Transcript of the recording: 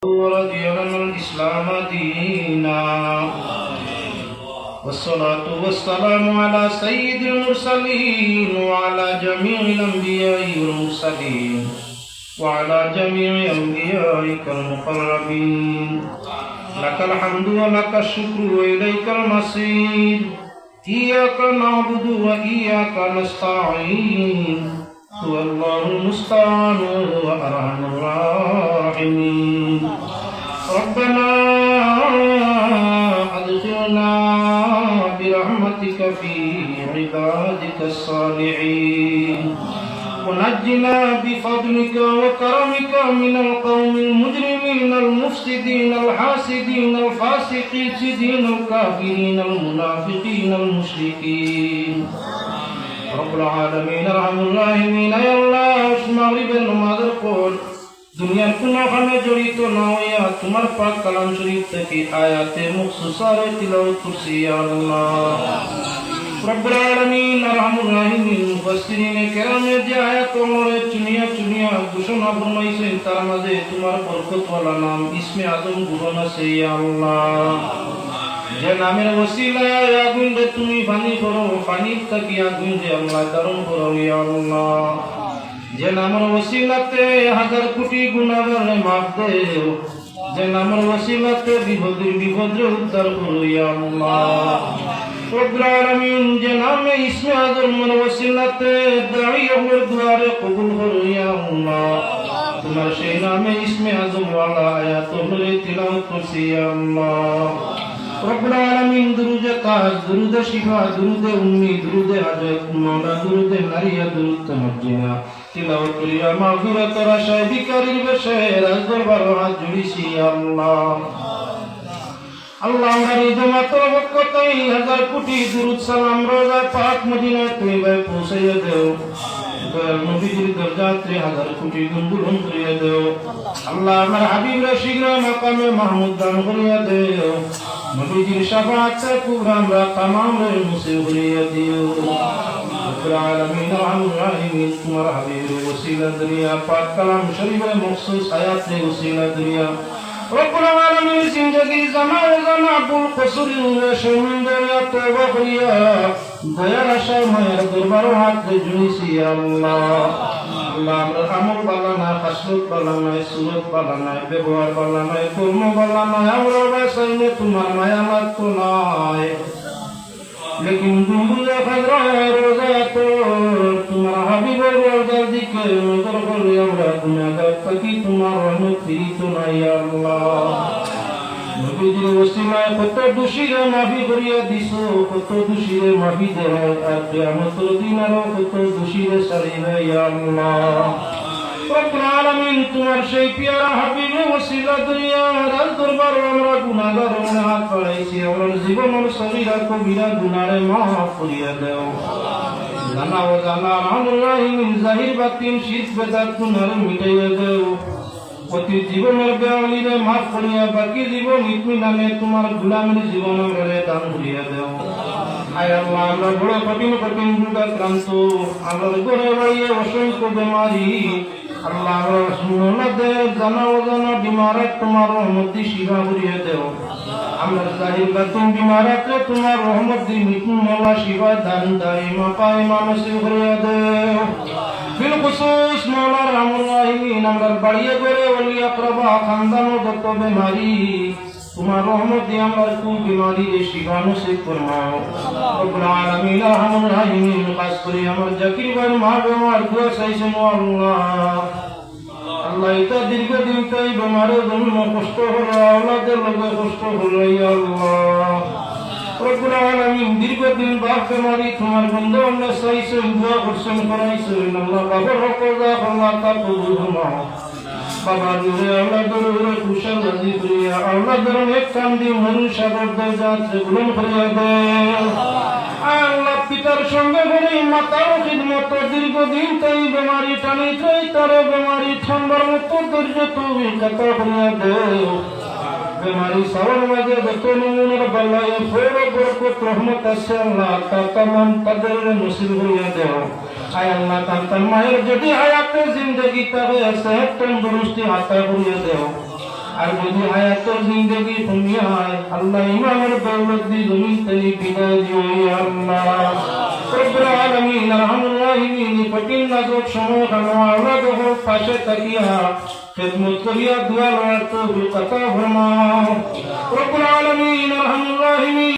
ورضي لنا الإسلام دينا والصلاة والسلام على سيد المرسلين وعلى جميع الأنبياء والمرسلين وعلى جميع أنبيائك المقربين لك الحمد ولك الشكر وإليك المصير إياك نعبد وإياك نستعين هو الله المستعان وأرحم الراحمين ربنا أدخلنا برحمتك في عبادك الصالحين ونجنا بفضلك وكرمك من القوم المجرمين المفسدين الحاسدين الفاسقين الكافرين المنافقين المشركين رب العالمين ارحم الراحمين يا الله মাগরিবের নামাজের পর দুনিয়ার কোনখানে জড়িত না হইয়া তোমার পাক কালাম শরীফ থেকে আয়াতে মুখসুসারে তিলাওয়াত করছি ইয়া আল্লাহ রব্বুল আলামিন আরহামুর রাহিমিন মুফাসসিরিনে কেরামের যে আয়াত ওমরে চুনিয়া ঘোষণা ফরমাইছেন তার মাঝে তোমার বরকতওয়ালা নাম ইসমে আজম গুণ আছে ইয়া আল্লাহ যে নামের ওসিলায় আগুন রে তুমি পানি করো পানির থাকি আগুন যে আল্লাহ দারুণ করো ইয়া আল্লাহ যে নামের ওসিলাতে হাজার কোটি গুনাহগারে মাফ দেও যে নামের ওসিলাতে বিপদে উদ্ধার করো ইয়া আল্লাহ রব্বুল আলামিন যে নামে ইসমে আজমের ওসিলাতে দাঈদের দুয়ারে কবুল করো ইয়া আল্লাহ তোমার সেই নামে ইসমে আজম ওয়ালা আয়াতুল তিলাওয়াত করছি ইয়া আল্লাহ রব্বুল আলামিন দুরুদে কাজ দুরুদে শিফা দুরুদে উম্মি দুরুদে হাজত মাওলা দুরুদে নারিয়া দুরুদ তামাজ্জিনা তিলাওয়াত করিয়া মাগফিরাতের আশায় ভিখারির বেশে রাজদর বারো হাত জুড়িছি আল্লাহ আল্লাহ আমাদের জমাতের বরকতে হাজার কোটি দুরুদ সালাম রোজা পাক মদিনা তৈয়বায় পৌঁছাইয়া দেও দয়াল নবীজির দরজাতে হাজার কোটি গুণ বুলন্দ করিয়া দেও আল্লাহ আমার হাবিবরা শীঘ্র মাকামে মাহমুদ দান করিয়া দেও নবীজির শাফাআতে কুবরা আমরা তামাম রে মুসে করিয়া দিও রব্বুল আলামিন আরহামুর রাহিমিন তোমার হাবিবের ওসিলা দুনিয়া পাক কালাম শরীফের মখসুস আয়াতে ওসিলা দুনিয়া রব্বুল আলামিন জিন্দেগি জানা বুল কসুরির সুন্দরিয়া তওবা করিয়া দয়ার আশায় মায়ের দরবারে হাত জুড়িছি আল্লাহ আল্লাহ আমরা আমল বালা না খাসলত বালা নাই সুরত বালা নাই ব্যবহার বালা নাই কর্ম বালা নাই আমরা বাসাইলে তোমার মায়া লাগতো নাই लेकिन दुनिया खजरा रोजा तो तुम्हारा हबीबर रोजा दिखे नजर कर আমরা গুনাহগার থাকি তোমার রহমত ফিরি তো নাই আল্লাহ নবীজির ওসিলায় কত দোষীরে মাফি করিয়া দিছো কত দোষীরে মাফি দেও আর কিয়ামতের দিন আরো কত দোষীরে সারিবে ইয়া আল্লাহ রব্বুল আলামিন তোমার সেই পিয়ারা হাবিবে ওসিলা দুনিয়ার দরবার আমরা গুনাহগার মনে হাত বাড়াইছি আমার জীবনের সগীরা কবিরা গুনাহে মাফ করিয়া দাও জানা ও জানা আল্লাহিন জাহির বাতিন শীত বেদাত গুনাহ মিটাইয়া দাও প্রতি জীবনের বেআলিরে মাফ করিয়া বাকি জীবন ইতমিনানে তোমার গোলামের জীবন আমরা দান করিয়া দাও আয় আল্লাহ আমরা বড় কঠিন দুর্গাক্রান্ত আমার ঘরে বাড়িয়ে অসংখ্য বেমারি আল্লাহ আমরা সুন্নতে জানা অজানা বিমারাত তোমার রহমত দি শিফা করিয়া দেও আমরা জাহির বাতিন বিমারাতে তোমার রহমত দি মিটমালা শিফা দান দাইমা পাইমা নসিব করিয়া দেও বিলখুসুস মাওলা রহমুর রাহিমিন আমরা বাড়িয়ে করে ওলি আকরাবা খানদান ও যত বেমারি তোমার রহমত দিয়ে আমরা কোন বিমারি শিফা নসিব ফরমাও রব্বুল আলামিন আরহামুর রাহিমিন খাস করে আমার জাকির ভাই মা বেমার দোয়া চাইছেন আল্লাহ আল্লাহ এটা দীর্ঘদিন তাই বেমারের জন্য কষ্ট হলো আওলাদের লোকে কষ্ট হলো ইয়া আল্লাহ রব্বুল আলামিন দীর্ঘদিন বাপ বেমারি তোমার বন্ধ আল্লাহ চাইছেন দোয়া করছেন করাইছেন আল্লাহ বাবার রকজা আল্লাহ তা কবুল ফরমাও বাবা নুরে আওলাদের কুশল রাজি করিয়া আওলাদের এক কান্দি মরু সাগর দরজাতে বুলন্দ করিয়া দেও আল্লাহ পিতার সঙ্গে করে মাতার খিদমত দীর্ঘদিন তাই বেমারি টানি তাই তার বেমারি ঠান্ডার মতো ধৈর্য তুমি কথা করিয়া দেও বেমারি সবার মাঝে যত নমুনার বালাই ফেরো বরকত রহমত আছে আল্লাহ তা তামাম তাদের নসিব করিয়া দেও আয় আল্লাহ তার মায়ের যদি হায়াতে জিন্দগি তারে সেহত তন্দুরুস্তি আতা করিয়া দেও আর যদি হায়াতুল জিন্দেগি দুনিয়ায় আল্লাহ ইমানের দৌলত দি জমিন তলি বিদায় দিও ইয়া আল্লাহ রব্বুল আলামিন আরহামুর রাহিমিন কঠিন নাজুক সময় আমাদের পাশে থাকিয়া খিদমত করিয়া দোয়া লওয়ার তৌফিক আতা ফরমাও রব্বুল আলামিন আরহামুর রাহিমিন